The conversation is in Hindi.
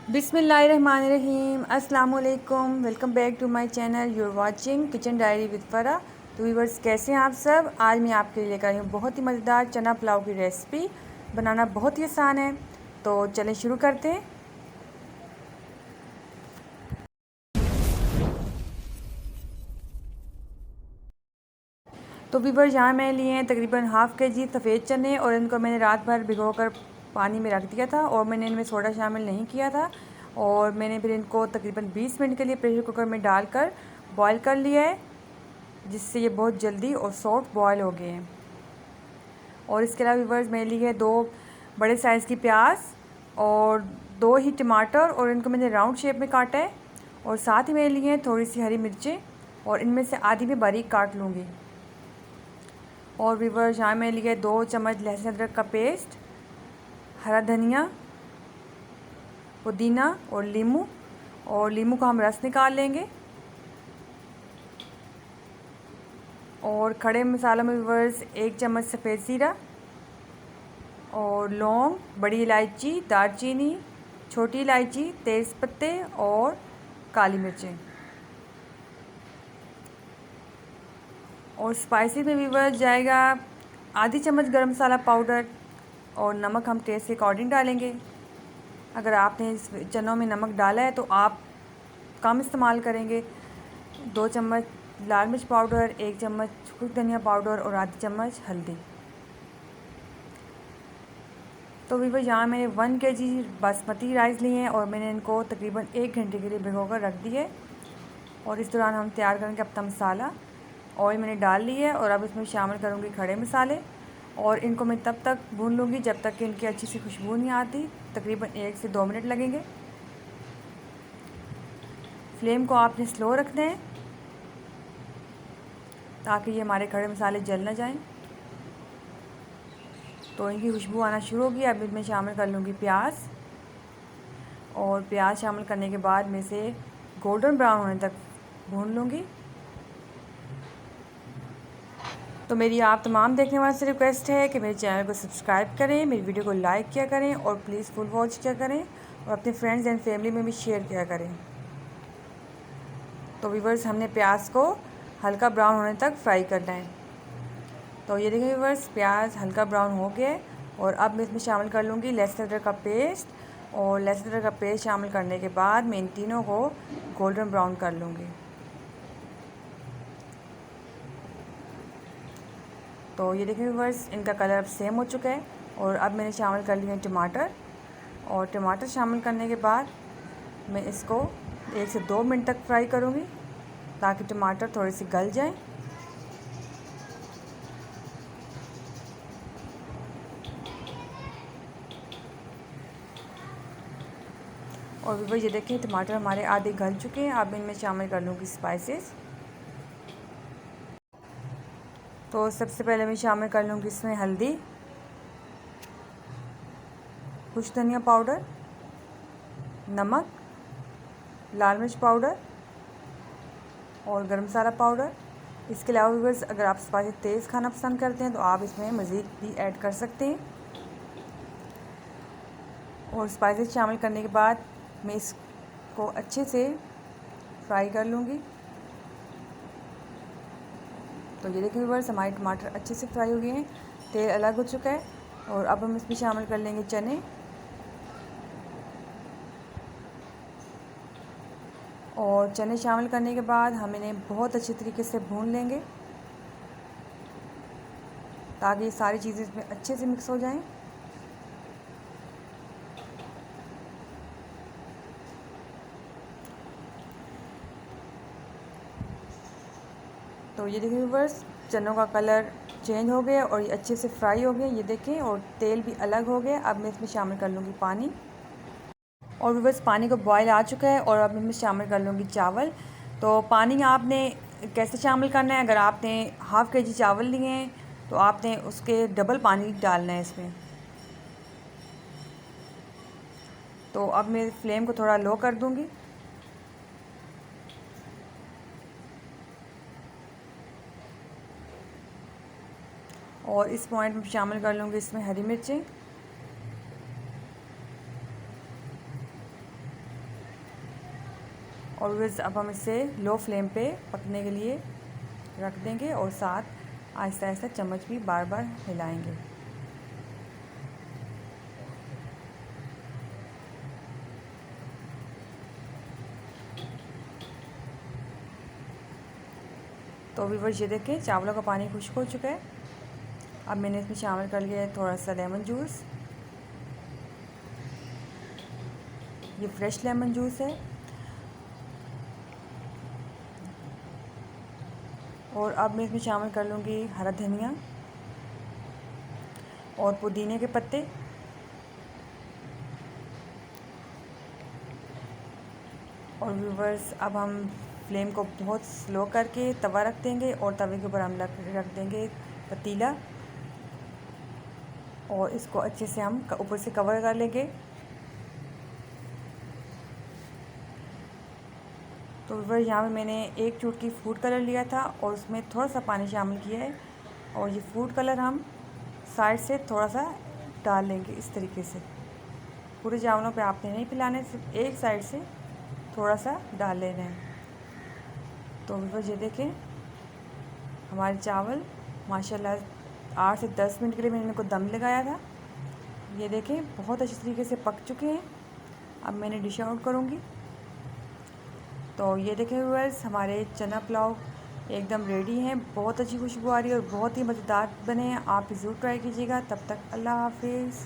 बिस्मिल्लाहिर्रहमानिर्रहीम अस्सलाम वालेकुम। Welcome back to my channel. You're watching kitchen diary with Farah. तो व्यूअर्स, कैसे हैं आप सब। आज मैं आपके लिए लेकर आई हूँ बहुत ही मज़ेदार चना पुलाव की रेसिपी। बनाना बहुत ही आसान है, तो चलें शुरू करते हैं। तो व्यूअर्स, यहाँ मैंने लिए हैं तकरीबन हाफ़ के जी सफ़ेद चने और इनको मैंने रात भर भिगोकर पानी में रख दिया था और मैंने इनमें सोडा शामिल नहीं किया था। और मैंने फिर इनको तकरीबन 20 मिनट के लिए प्रेशर कुकर में डालकर बॉईल कर लिया है, जिससे ये बहुत जल्दी और सॉफ्ट बॉयल हो गए हैं। और इसके अलावा व्यूअर्स, मैंने लिए है 2 बड़े साइज़ की प्याज और 2 ही टमाटर और इनको मैंने राउंड शेप में काटा है। और साथ ही मैंने लिए हैं थोड़ी सी हरी मिर्चें और इनमें से आधी मैं बारीक काट लूँगी। और व्यूअर्स, यहाँ मैंने लिया है 2 चम्मच लहसुन अदरक का पेस्ट, हरा धनिया, पुदीना और नींबू। और नींबू का हम रस निकाल लेंगे। और खड़े मसालों में व्यूअर्स 1 चम्मच सफ़ेद ज़ीरा और लौंग, बड़ी इलायची, दालचीनी, छोटी इलायची, तेज़पत्ते और काली मिर्चें। और स्पाइसी में व्यूअर्स जाएगा आधी चम्मच गरम मसाला पाउडर और नमक हम टेस्ट के अकॉर्डिंग डालेंगे। अगर आपने इस चनों में नमक डाला है तो आप कम इस्तेमाल करेंगे। 2 चम्मच लाल मिर्च पाउडर, 1 चम्मच सूखा धनिया पाउडर और आधी चम्मच हल्दी। तो व्यूअर्स, यहाँ मैंने 1 केजी बासमती राइस लिए हैं और मैंने इनको तकरीबन 1 घंटे के लिए भिगोकर रख दिए। और इस दौरान हम तैयार करेंगे अपना मसाला। ऑयल मैंने डाल ली है और अब इसमें शामिल करूँगी खड़े मसाले और इनको मैं तब तक भून लूँगी जब तक कि इनकी अच्छी सी खुशबू नहीं आती। तकरीबन 1 से 2 मिनट लगेंगे। फ्लेम को आपने स्लो रखना है ताकि ये हमारे खड़े मसाले जल ना जाएं। तो इनकी खुशबू आना शुरू होगी। अब इसमें शामिल कर लूँगी प्याज और प्याज शामिल करने के बाद मैं इसे गोल्डन ब्राउन होने तक भून लूँगी। तो मेरी आप तमाम देखने वालों से रिक्वेस्ट है कि मेरे चैनल को सब्सक्राइब करें, मेरी वीडियो को लाइक किया करें और प्लीज़ फुल वॉच किया करें और अपने फ्रेंड्स एंड फैमिली में भी शेयर किया करें। तो व्यूअर्स, हमने प्याज को हल्का ब्राउन होने तक फ्राई करना है। तो ये देखिए व्यूअर्स, प्याज हल्का ब्राउन हो गया है। और अब मैं इसमें शामिल कर लूँगी लहसुन अदरक का पेस्ट। और लहसुन अदरक का पेस्ट शामिल करने के बाद मैं इन तीनों को गोल्डन ब्राउन कर लूँगी। तो ये देखिए व्यूअर्स, इनका कलर अब सेम हो चुका है। और अब मैंने शामिल कर लिए टमाटर और टमाटर शामिल करने के बाद मैं इसको 1 से 2 मिनट तक फ्राई करूँगी ताकि टमाटर थोड़े से गल जाएं। और व्यूअर्स, ये देखें टमाटर हमारे आधे गल चुके हैं। अब इनमें शामिल कर लूँगी स्पाइसेस। तो सबसे पहले मैं शामिल कर लूँगी इसमें हल्दी, कुछ धनिया पाउडर, नमक, लाल मिर्च पाउडर और गरम मसाला पाउडर। इसके अलावा व्यूअर्स, अगर आप स्पाइसी तेज़ खाना पसंद करते हैं तो आप इसमें मज़ीद भी ऐड कर सकते हैं। और स्पाइसेस शामिल करने के बाद मैं इसको अच्छे से फ्राई कर लूँगी। तो ये देखिए व्यूअर्स, हमारे टमाटर अच्छे से फ्राई हो गए हैं, तेल अलग हो चुका है। और अब हम इसमें शामिल कर लेंगे चने। और चने शामिल करने के बाद हम इन्हें बहुत अच्छे तरीके से भून लेंगे ताकि ये सारी चीज़ें इसमें अच्छे से मिक्स हो जाएं। तो ये देखिए व्यूअर्स, चनों का कलर चेंज हो गया और ये अच्छे से फ्राई हो गए, ये देखें, और तेल भी अलग हो गया। अब मैं इसमें शामिल कर लूँगी पानी। और व्यूअर्स, पानी को बॉयल आ चुका है और अब मैं शामिल कर लूँगी चावल। तो पानी आपने कैसे शामिल करना है, अगर आपने हाफ़ के जी चावल लिए हैं तो आपने उसके डबल पानी डालना है इसमें। तो अब मैं फ्लेम को थोड़ा लो कर दूँगी। और इस पॉइंट में शामिल कर लूँगी इसमें हरी मिर्चें और व्यूअर्स अब हम इसे लो फ्लेम पे पकने के लिए रख देंगे और साथ आहिस्ता आहिस्ता चम्मच भी बार बार हिलाएंगे। तो व्यूअर्स ये देखें चावलों का पानी खुश्क हो चुका है। अब मैंने इसमें शामिल कर लिया है थोड़ा सा लेमन जूस। ये फ्रेश लेमन जूस है। और अब मैं इसमें शामिल कर लूँगी हरा धनिया और पुदीने के पत्ते। और व्यूअर्स अब हम फ्लेम को बहुत स्लो करके तवा रख देंगे और तवे के ऊपर हम रख देंगे पतीला और इसको अच्छे से हम ऊपर से कवर कर लेंगे। तो व्यूअर्स यहाँ पे मैंने एक चुटकी फूड कलर लिया था और उसमें थोड़ा सा पानी शामिल किया है और ये फूड कलर हम साइड से थोड़ा सा डाल लेंगे इस तरीके से। पूरे चावलों पे आपने नहीं पिलाने, सिर्फ एक साइड से थोड़ा सा डाल लेना है। तो व्यूअर्स ये देखें हमारे चावल माशाल्लाह 8 से 10 मिनट के लिए मैंने इनको दम लगाया था। ये देखें बहुत अच्छी तरीके से पक चुके हैं। अब मैंने डिश आउट करूँगी। तो ये देखें व्यूअर्स हमारे चना पुलाव एकदम रेडी हैं। बहुत अच्छी खुशबू आ रही है और बहुत ही मज़ेदार बने हैं। आप ज़रूर ट्राई कीजिएगा। तब तक अल्लाह हाफिज़।